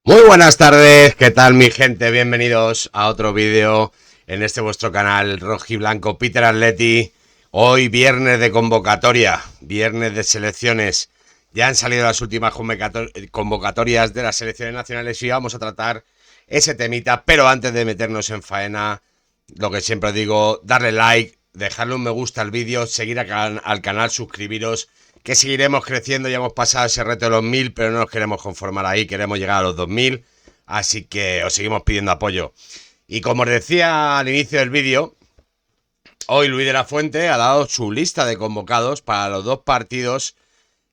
Muy buenas tardes, ¿qué tal mi gente? Bienvenidos a otro vídeo en este vuestro canal rojiblanco Peter Atleti. Hoy viernes de convocatoria, viernes de selecciones. Ya han salido las últimas convocatorias de las selecciones nacionales y vamos a tratar ese temita. Pero antes de meternos en faena, lo que siempre os digo, darle like, dejarle un me gusta al vídeo, seguir al canal, suscribiros, que seguiremos creciendo. Ya hemos pasado ese reto de los 1000, pero no nos queremos conformar ahí, queremos llegar a los 2000, así que os seguimos pidiendo apoyo. Y como os decía al inicio del vídeo, hoy Luis de la Fuente ha dado su lista de convocados para los dos partidos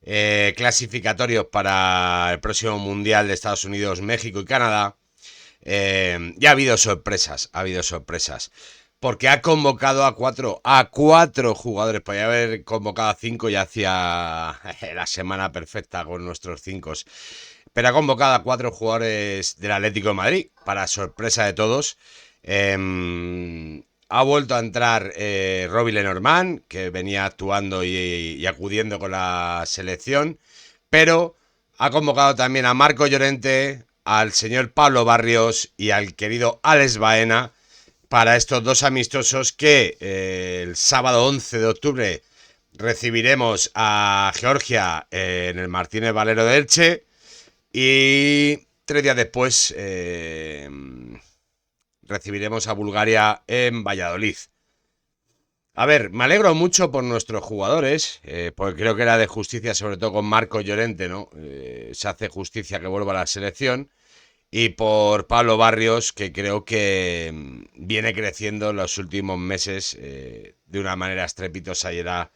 clasificatorios para el próximo Mundial de Estados Unidos, México y Canadá. Ya ha habido sorpresas. Porque ha convocado a cuatro jugadores. Podría haber convocado a 5 y hacía la semana perfecta con nuestros 5. Pero ha convocado a 4 jugadores del Atlético de Madrid, para sorpresa de todos. Ha vuelto a entrar Robbie Lenormand, que venía actuando y acudiendo con la selección. Pero ha convocado también a Marco Llorente, al señor Pablo Barrios y al querido Alex Baena para estos dos amistosos que el sábado 11 de octubre recibiremos a Georgia en el Martínez Valero de Elche y 3 días después recibiremos a Bulgaria en Valladolid. A ver, me alegro mucho por nuestros jugadores, porque creo que era de justicia, sobre todo con Marco Llorente, ¿no? Se hace justicia que vuelva a la selección. Y por Pablo Barrios, que creo que viene creciendo en los últimos meses de una manera estrepitosa y era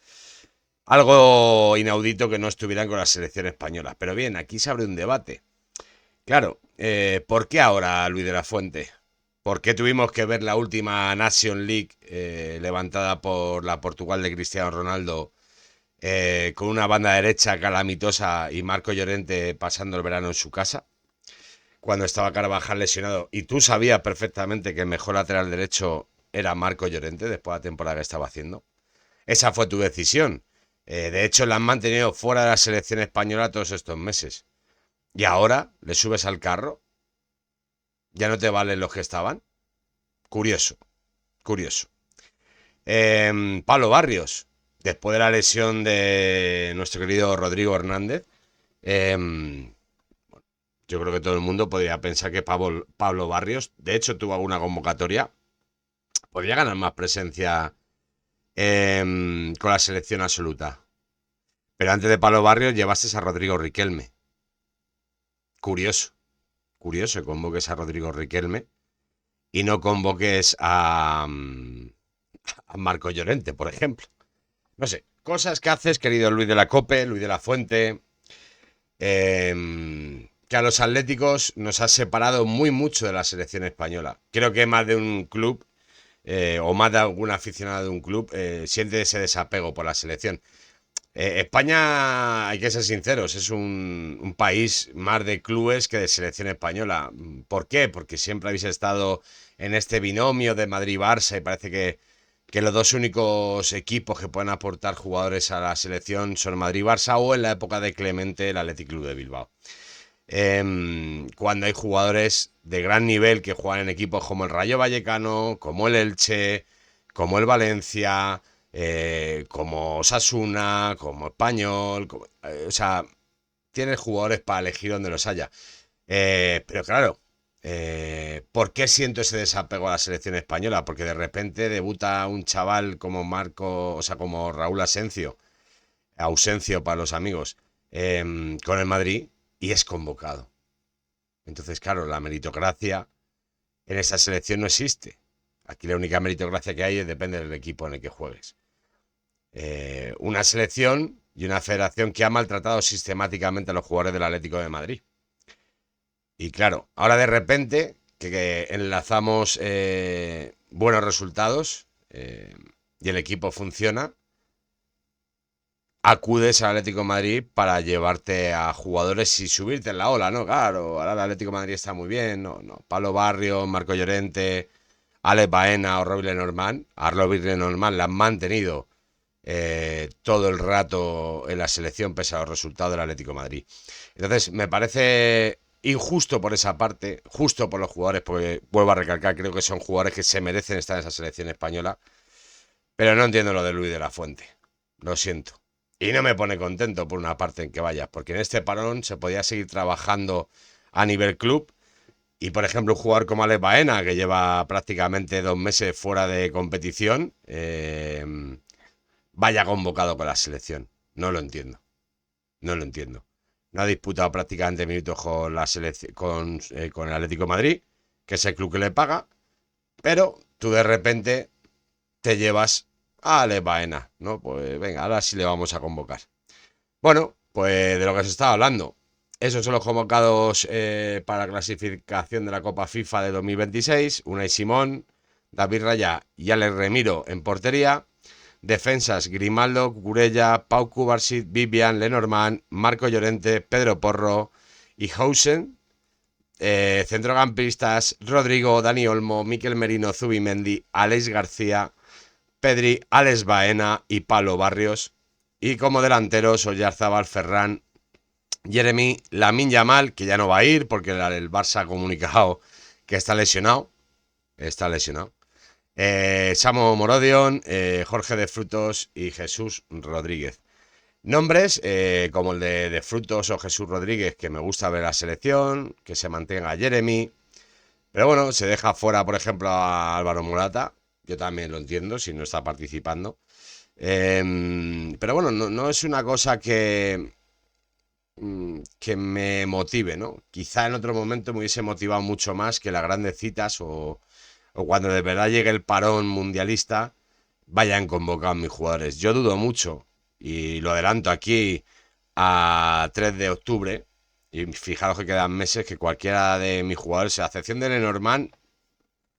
algo inaudito que no estuvieran con la selección española. Pero bien, aquí se abre un debate. Claro, ¿por qué ahora Luis de la Fuente? ¿Por qué tuvimos que ver la última Nation League levantada por la Portugal de Cristiano Ronaldo con una banda derecha calamitosa y Marco Llorente pasando el verano en su casa? Cuando estaba Carvajal lesionado y tú sabías perfectamente que el mejor lateral derecho era Marco Llorente después de la temporada que estaba haciendo. Esa fue tu decisión. De hecho, la han mantenido fuera de la selección española todos estos meses. Y ahora le subes al carro. Ya no te valen los que estaban. Curioso, curioso. Pablo Barrios, después de la lesión de nuestro querido Rodrigo Hernández, yo creo que todo el mundo podría pensar que Pablo Barrios, de hecho, tuvo alguna convocatoria, podría ganar más presencia con la selección absoluta. Pero antes de Pablo Barrios llevaste a Rodrigo Riquelme. Curioso, curioso que convoques a Rodrigo Riquelme y no convoques a Marco Llorente, por ejemplo. No sé, cosas que haces, querido Luis de la Cope, Luis de la Fuente, que a los atléticos nos ha separado muy mucho de la selección española. Creo que más de un club o más de algún aficionado de un club siente ese desapego por la selección. España, hay que ser sinceros, es un país más de clubes que de selección española. ¿Por qué? Porque siempre habéis estado en este binomio de Madrid-Barça y parece que los dos únicos equipos que pueden aportar jugadores a la selección son Madrid-Barça o en la época de Clemente el Athletic Club de Bilbao. Cuando hay jugadores de gran nivel que juegan en equipos como el Rayo Vallecano, como el Elche, como el Valencia, como Osasuna, como Español, o sea, tienes jugadores para elegir donde los haya. Pero claro, ¿por qué siento ese desapego a la selección española? Porque de repente debuta un chaval como Marco, o sea, como Raúl Ausencio para los amigos, con el Madrid y es convocado. Entonces, claro, la meritocracia en esa selección no existe. Aquí la única meritocracia que hay depende del equipo en el que juegues. Una selección y una federación que ha maltratado sistemáticamente a los jugadores del Atlético de Madrid. Y claro, ahora de repente que enlazamos buenos resultados y el equipo funciona, acudes al Atlético de Madrid para llevarte a jugadores y subirte en la ola, ¿no? Claro, ahora el Atlético de Madrid está muy bien, no. Pablo Barrio, Marco Llorente, Alex Baena o Robbie Lenormand. A Robbie Lenormand la han mantenido todo el rato en la selección pese a los resultados del Atlético de Madrid. Entonces, me parece injusto por esa parte, justo por los jugadores, porque vuelvo a recalcar, creo que son jugadores que se merecen estar en esa selección española, pero no entiendo lo de Luis de la Fuente, lo siento. Y no me pone contento por una parte en que vayas, porque en este parón se podía seguir trabajando a nivel club y, por ejemplo, un jugador como Alex Baena, que lleva prácticamente 2 meses fuera de competición, vaya convocado con la selección. No lo entiendo. No lo entiendo. No ha disputado prácticamente minutos con la selección, con el Atlético de Madrid, que es el club que le paga, pero tú de repente te llevas a Alex Baena, ¿no? Pues venga, ahora sí le vamos a convocar. Bueno, pues de lo que se estaba hablando. Esos son los convocados para la clasificación de la Copa FIFA de 2026. Unai Simón, David Raya y Alex Remiro en portería. Defensas: Grimaldo, Cucurella, Pau Cubarsí, Vivian, Lenormand, Marco Llorente, Pedro Porro y Hausen. Centrocampistas: Rodrigo, Dani Olmo, Miquel Merino, Zubimendi, Alex García, Pedri, Alex Baena y Pablo Barrios. Y como delanteros: Oyarzabal, Ferran, Jeremy, Lamine Yamal, que ya no va a ir porque el Barça ha comunicado que está lesionado. Está lesionado. Samo Morodion, Jorge de Frutos y Jesús Rodríguez. Nombres como el de Frutos o Jesús Rodríguez, que me gusta ver la selección, que se mantenga Jeremy. Pero bueno, se deja fuera, por ejemplo, a Álvaro Morata. Yo también lo entiendo si no está participando. Pero bueno, no es una cosa que me motive, ¿no? Quizá en otro momento me hubiese motivado mucho más que las grandes citas o cuando de verdad llegue el parón mundialista vayan convocados mis jugadores. Yo dudo mucho, y lo adelanto aquí a 3 de octubre, y fijaros que quedan meses, que cualquiera de mis jugadores, a excepción de Lenormand,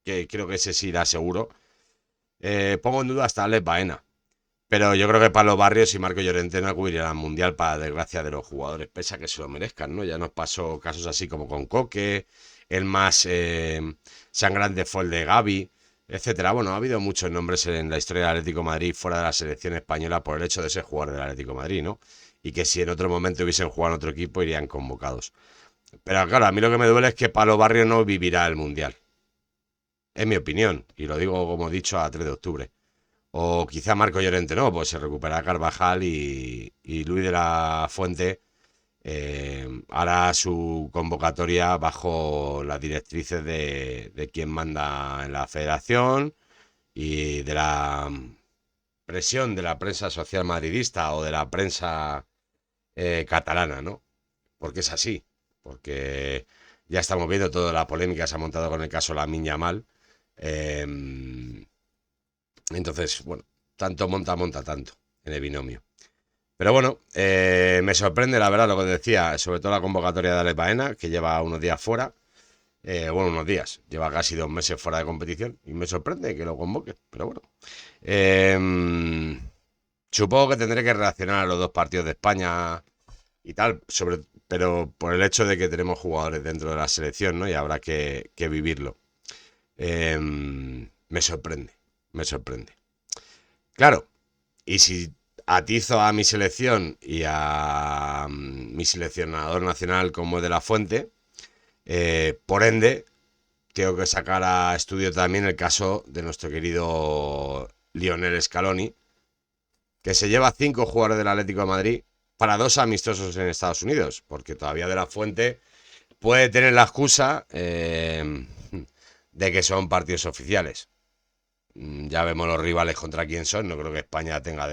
que creo que ese sí irá seguro, pongo en duda hasta Alex Baena. Pero yo creo que Pablo Barrios y Marco Llorente no acudirán al Mundial para desgracia de los jugadores, pese a que se lo merezcan, ¿no? Ya nos pasó casos así como con Coque, el más sangrante fue el de Gavi, etcétera. Bueno, ha habido muchos nombres en la historia del Atlético de Madrid fuera de la selección española por el hecho de ser jugador del Atlético de Madrid, ¿no? Y que si en otro momento hubiesen jugado en otro equipo irían convocados. Pero claro, a mí lo que me duele es que Pablo Barrios no vivirá el Mundial. Es mi opinión, y lo digo como he dicho a 3 de octubre. O quizá Marco Llorente no, pues se recupera Carvajal y Luis de la Fuente hará su convocatoria bajo las directrices de quien manda en la federación y de la presión de la prensa social madridista o de la prensa catalana, ¿no? Porque es así, porque ya estamos viendo toda la polémica que se ha montado con el caso Lamine Yamal. Eh, entonces, bueno, tanto monta tanto en el binomio. Pero bueno, me sorprende la verdad lo que decía, sobre todo la convocatoria de Alex Baena, que lleva unos días fuera. Bueno, unos días, lleva casi 2 meses fuera de competición y me sorprende que lo convoque, pero bueno. Eh, Supongo que tendré que reaccionar a los dos partidos de España y tal, pero por el hecho de que tenemos jugadores dentro de la selección, ¿no? Y habrá que vivirlo. Me sorprende, me sorprende. Claro, y si atizo a mi selección y a mi seleccionador nacional como es de la Fuente, por ende, tengo que sacar a estudio también el caso de nuestro querido Lionel Scaloni, que se lleva 5 jugadores del Atlético de Madrid para 2 amistosos en Estados Unidos, porque todavía de la Fuente puede tener la excusa de que son partidos oficiales. Ya vemos los rivales contra quién son. No creo que España tenga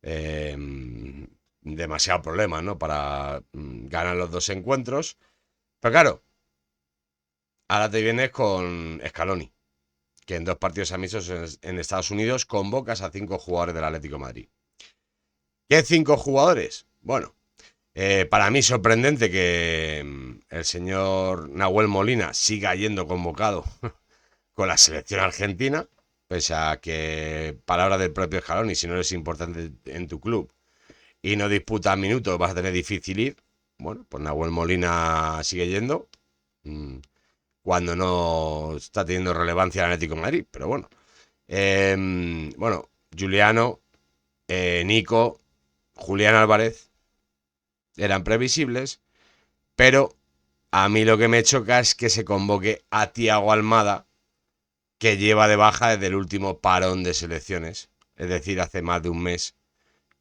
eh, demasiado problema, ¿no? Para ganar los 2 encuentros. Pero claro, ahora te vienes con Scaloni, que en 2 partidos amistosos en Estados Unidos convocas a 5 jugadores del Atlético de Madrid. ¿Qué 5 jugadores? Bueno, para mí sorprendente que el señor Nahuel Molina siga yendo convocado con la selección argentina, pese a que, palabra del propio Scaloni, si no eres importante en tu club y no disputas minutos, vas a tener difícil ir. Bueno, pues Nahuel Molina sigue yendo cuando no está teniendo relevancia el Atlético de Madrid, pero bueno. Bueno, Juliano, Nico, Julián Álvarez eran previsibles. Pero a mí lo que me choca es que se convoque a Thiago Almada, que lleva de baja desde el último parón de selecciones, es decir, hace más de un mes,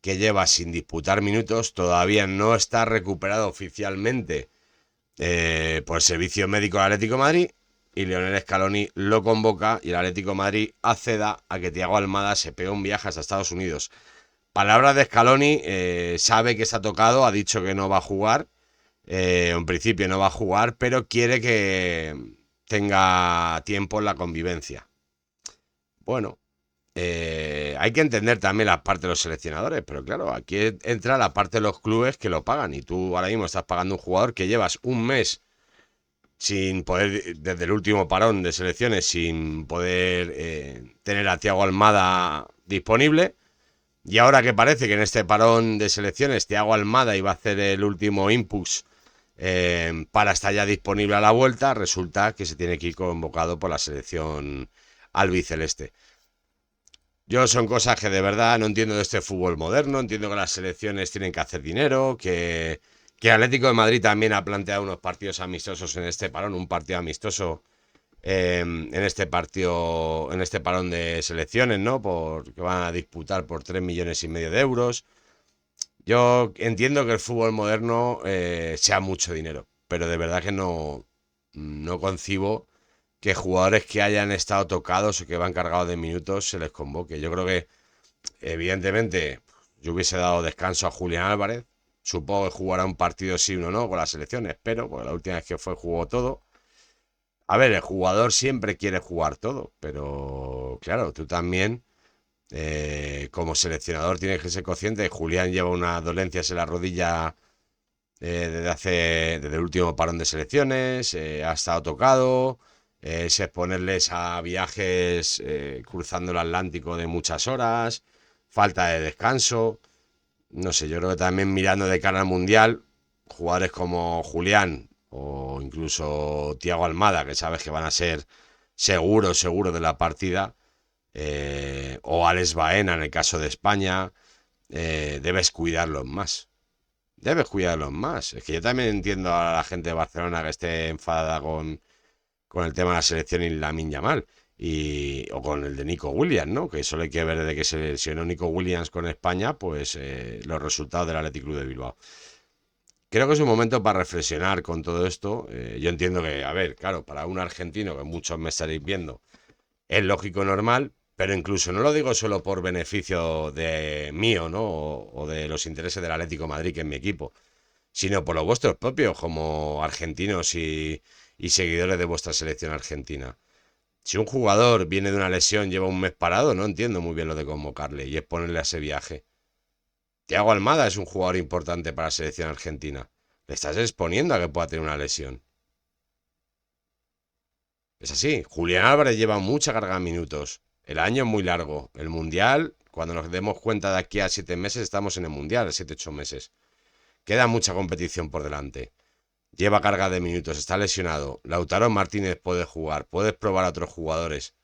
que lleva sin disputar minutos, todavía no está recuperado oficialmente por el servicio médico del Atlético de Madrid, y Lionel Scaloni lo convoca y el Atlético de Madrid acceda a que Thiago Almada se pegue un viaje hasta Estados Unidos. Palabras de Scaloni, sabe que está tocado, ha dicho que no va a jugar, en principio no va a jugar, pero quiere que tenga tiempo en la convivencia. Bueno, hay que entender también la parte de los seleccionadores, pero claro, aquí entra la parte de los clubes que lo pagan y tú ahora mismo estás pagando a un jugador que llevas un mes sin poder, desde el último parón de selecciones, sin poder tener a Thiago Almada disponible. Y ahora que parece que en este parón de selecciones Thiago Almada iba a hacer el último input para estar ya disponible a la vuelta, resulta que se tiene que ir convocado por la selección albiceleste. Yo son cosas que de verdad no entiendo de este fútbol moderno, entiendo que las selecciones tienen que hacer dinero, que Atlético de Madrid también ha planteado unos partidos amistosos en este parón, un partido amistoso en este partido, en este parón de selecciones, ¿no? Que van a disputar por 3,5 millones de euros. Yo entiendo que el fútbol moderno sea mucho dinero, pero de verdad que no concibo que jugadores que hayan estado tocados o que van cargados de minutos se les convoque. Yo creo que, evidentemente, yo hubiese dado descanso a Julián Álvarez. Supongo que jugará un partido sí o no con la selección, espero, porque la última vez que fue jugó todo. A ver, el jugador siempre quiere jugar todo, pero claro, tú también, como seleccionador, tienes que ser consciente. Julián lleva unas dolencias en la rodilla desde el último parón de selecciones, ha estado tocado, es exponerles a viajes cruzando el Atlántico de muchas horas, falta de descanso. No sé, yo creo que también mirando de cara al Mundial, jugadores como Julián o incluso Thiago Almada, que sabes que van a ser seguros de la partida, o Alex Baena en el caso de España, debes cuidarlos más. Debes cuidarlos más. Es que yo también entiendo a la gente de Barcelona que esté enfadada con el tema de la selección y Lamine Yamal. O con el de Nico Williams, ¿no? Que solo hay que ver de que se lesionó Nico Williams con España, pues los resultados del Athletic Club de Bilbao. Creo que es un momento para reflexionar con todo esto. Yo entiendo que, a ver, claro, para un argentino, que muchos me estaréis viendo, es lógico y normal, pero incluso no lo digo solo por beneficio de mío, ¿no? O de los intereses del Atlético de Madrid, que es mi equipo, sino por los vuestros propios, como argentinos y seguidores de vuestra selección argentina. Si un jugador viene de una lesión, lleva un mes parado, no entiendo muy bien lo de convocarle y exponerle a ese viaje. Thiago Almada es un jugador importante para la selección argentina. Le estás exponiendo a que pueda tener una lesión. Es así. Julián Álvarez lleva mucha carga de minutos. El año es muy largo. El Mundial, cuando nos demos cuenta de aquí a 7 meses, estamos en el Mundial, 7, 8 meses. Queda mucha competición por delante. Lleva carga de minutos, está lesionado. Lautaro Martínez puede jugar. Puedes probar a otros jugadores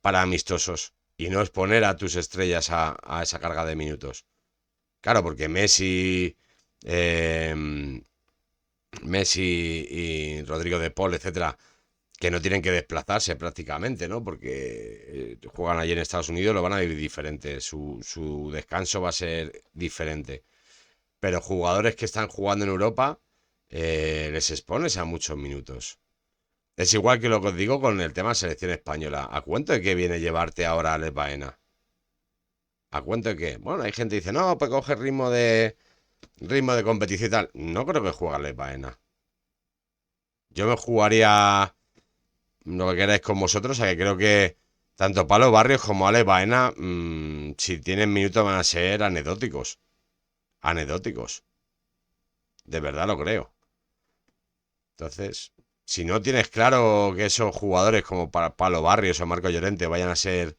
para amistosos y no exponer a tus estrellas a esa carga de minutos. Claro, porque Messi y Rodrigo de Paul, etcétera, que no tienen que desplazarse prácticamente, ¿no? Porque juegan allí en Estados Unidos, lo van a vivir diferente, su descanso va a ser diferente. Pero jugadores que están jugando en Europa, les expones a muchos minutos. Es igual que lo que os digo con el tema selección española. ¿A cuento de qué viene llevarte ahora a Alex Baena? ¿A cuento de qué? Bueno, hay gente que dice, no, pues coge ritmo de competición y tal. No creo que juegue Alex Baena. Yo me jugaría lo que queráis con vosotros, a que creo que tanto Palo Barrios como Alex Baena, si tienen minutos, van a ser anecdóticos. Anecdóticos. De verdad lo creo. Entonces, si no tienes claro que esos jugadores como para Palo Barrios o Marco Llorente vayan a ser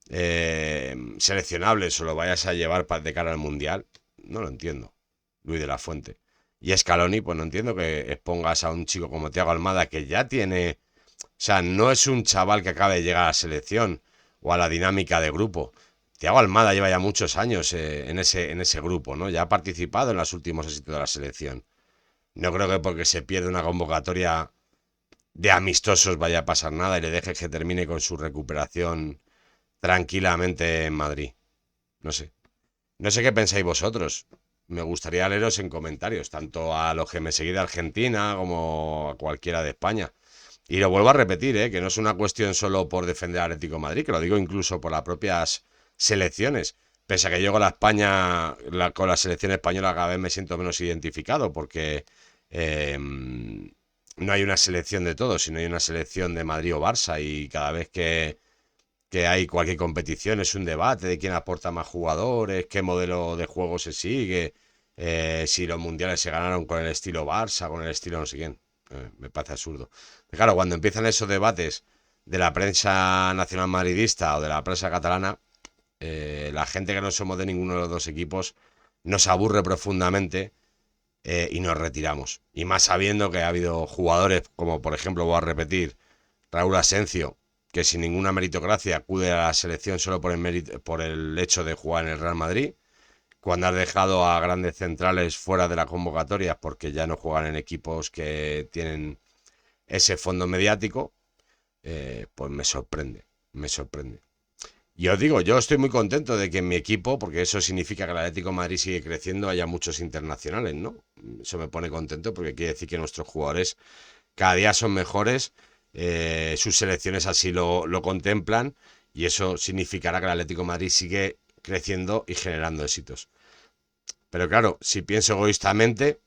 seleccionables o lo vayas a llevar de cara al Mundial, no lo entiendo. Luis de la Fuente. Y Scaloni, pues no entiendo que expongas a un chico como Thiago Almada, que ya tiene... O sea, no es un chaval que acabe de llegar a la selección o a la dinámica de grupo. Thiago Almada lleva ya muchos años en ese grupo, ¿no? Ya ha participado en los últimos éxitos de la selección. No creo que porque se pierde una convocatoria de amistosos vaya a pasar nada y le dejes que termine con su recuperación tranquilamente en Madrid. No sé. No sé qué pensáis vosotros. Me gustaría leeros en comentarios, tanto a los que me seguís de Argentina como a cualquiera de España. Y lo vuelvo a repetir, que no es una cuestión solo por defender al Atlético de Madrid, que lo digo incluso por las propias selecciones. Pese a que yo con la España, con la selección española cada vez me siento menos identificado, porque no hay una selección de todos, sino hay una selección de Madrid o Barça, y cada vez que hay cualquier competición es un debate de quién aporta más jugadores, qué modelo de juego se sigue, si los mundiales se ganaron con el estilo Barça, con el estilo no sé quién. Me parece absurdo. Pero claro, cuando empiezan esos debates de la prensa nacional madridista o de la prensa catalana, la gente que no somos de ninguno de los dos equipos nos aburre profundamente, y nos retiramos. Y más sabiendo que ha habido jugadores como, por ejemplo, voy a repetir, Raúl Asencio, que sin ninguna meritocracia acude a la selección solo por el hecho de jugar en el Real Madrid, cuando has dejado a grandes centrales fuera de la convocatoria porque ya no juegan en equipos que tienen ese fondo mediático, pues me sorprende, me sorprende. Y os digo, yo estoy muy contento de que en mi equipo, porque eso significa que el Atlético de Madrid sigue creciendo, haya muchos internacionales, ¿no? Eso me pone contento porque quiere decir que nuestros jugadores cada día son mejores, sus selecciones así lo contemplan, y eso significará que el Atlético de Madrid sigue creciendo y generando éxitos. Pero claro, si pienso egoístamente,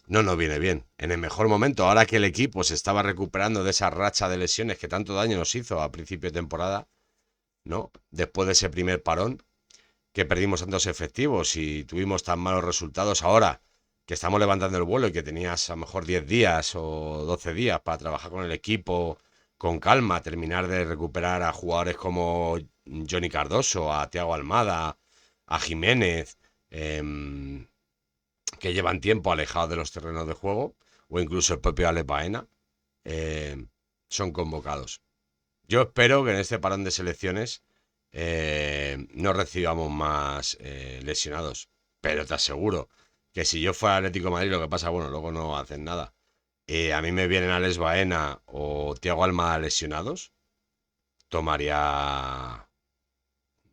no nos viene bien. En el mejor momento, ahora que el equipo se estaba recuperando de esa racha de lesiones que tanto daño nos hizo a principio de temporada, ¿no? Después de ese primer parón, que perdimos tantos efectivos y tuvimos tan malos resultados, ahora que estamos levantando el vuelo y que tenías a lo mejor 10 días o 12 días para trabajar con el equipo con calma, terminar de recuperar a jugadores como Johnny Cardoso, a Thiago Almada, a Jiménez, que llevan tiempo alejados de los terrenos de juego, o incluso el propio Ale Baena, son convocados. Yo espero que en este parón de selecciones no recibamos más lesionados. Pero te aseguro que si yo fuera Atlético de Madrid, lo que pasa, bueno, luego no hacen nada. A mí me vienen Alex Baena o Thiago Almada lesionados, tomaría,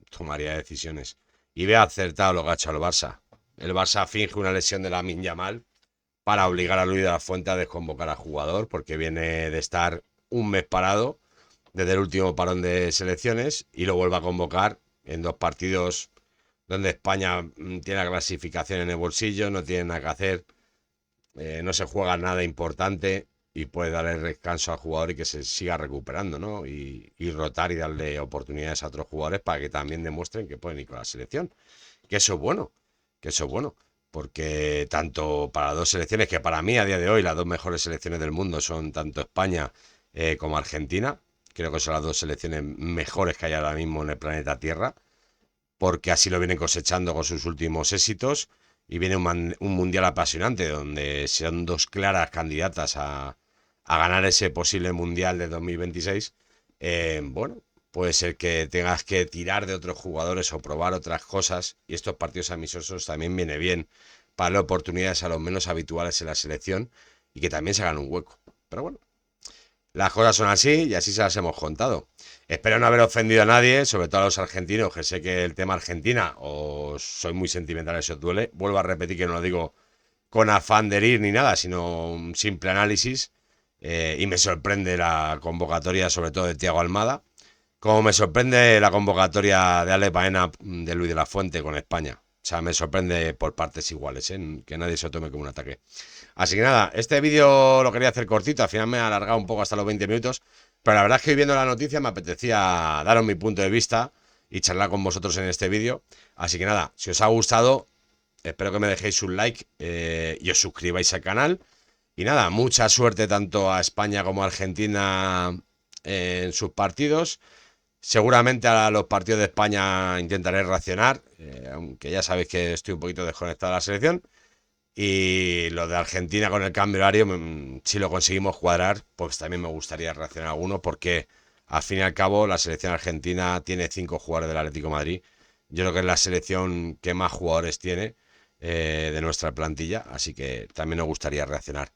tomaría decisiones. Y ve acertado lo que ha hecho el Barça. El Barça finge una lesión de Lamine Yamal para obligar a Luis de la Fuente a desconvocar al jugador, porque viene de estar un mes parado desde el último parón de selecciones y lo vuelve a convocar en dos partidos donde España tiene la clasificación en el bolsillo, no tiene nada que hacer, no se juega nada importante y puede darle descanso al jugador y que se siga recuperando, ¿no? Y rotar y darle oportunidades a otros jugadores para que también demuestren que pueden ir con la selección. Que eso es bueno, que eso es bueno. Porque tanto para dos selecciones, que para mí a día de hoy las dos mejores selecciones del mundo son tanto España como Argentina, creo que son las dos selecciones mejores que hay ahora mismo en el planeta Tierra, porque así lo vienen cosechando con sus últimos éxitos, y viene un mundial apasionante donde son dos claras candidatas a ganar ese posible mundial de 2026. Bueno, puede ser que tengas que tirar de otros jugadores o probar otras cosas, y estos partidos amistosos también viene bien para dar oportunidades a los menos habituales en la selección y que también se hagan un hueco. Pero bueno, las cosas son así y así se las hemos contado. Espero no haber ofendido a nadie, sobre todo a los argentinos, que sé que el tema Argentina os soy muy sentimental y os duele. Vuelvo a repetir que no lo digo con afán de herir ni nada, sino un simple análisis. Y me sorprende la convocatoria, sobre todo de Thiago Almada, como me sorprende la convocatoria de Ale Baena de Luis de la Fuente con España. O sea, me sorprende por partes iguales, que nadie se lo tome como un ataque. Así que nada, este vídeo lo quería hacer cortito, al final me ha alargado un poco hasta los 20 minutos, pero la verdad es que viendo la noticia me apetecía daros mi punto de vista y charlar con vosotros en este vídeo. Así que nada, si os ha gustado, espero que me dejéis un like y os suscribáis al canal. Y nada, mucha suerte tanto a España como a Argentina en sus partidos. Seguramente a los partidos de España intentaré reaccionar, aunque ya sabéis que estoy un poquito desconectado de la selección. Y lo de Argentina con el cambio horario, si lo conseguimos cuadrar, pues también me gustaría reaccionar a alguno, porque al fin y al cabo la selección argentina tiene 5 jugadores del Atlético de Madrid. Yo creo que es la selección que más jugadores tiene de nuestra plantilla, así que también nos gustaría reaccionar.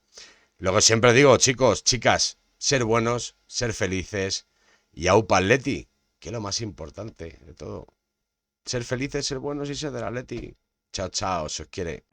Luego siempre digo, chicos, chicas, ser buenos, ser felices y aupa Atleti, que es lo más importante de todo. Ser felices, ser buenos y ser del Atleti. Chao, chao, se os quiere.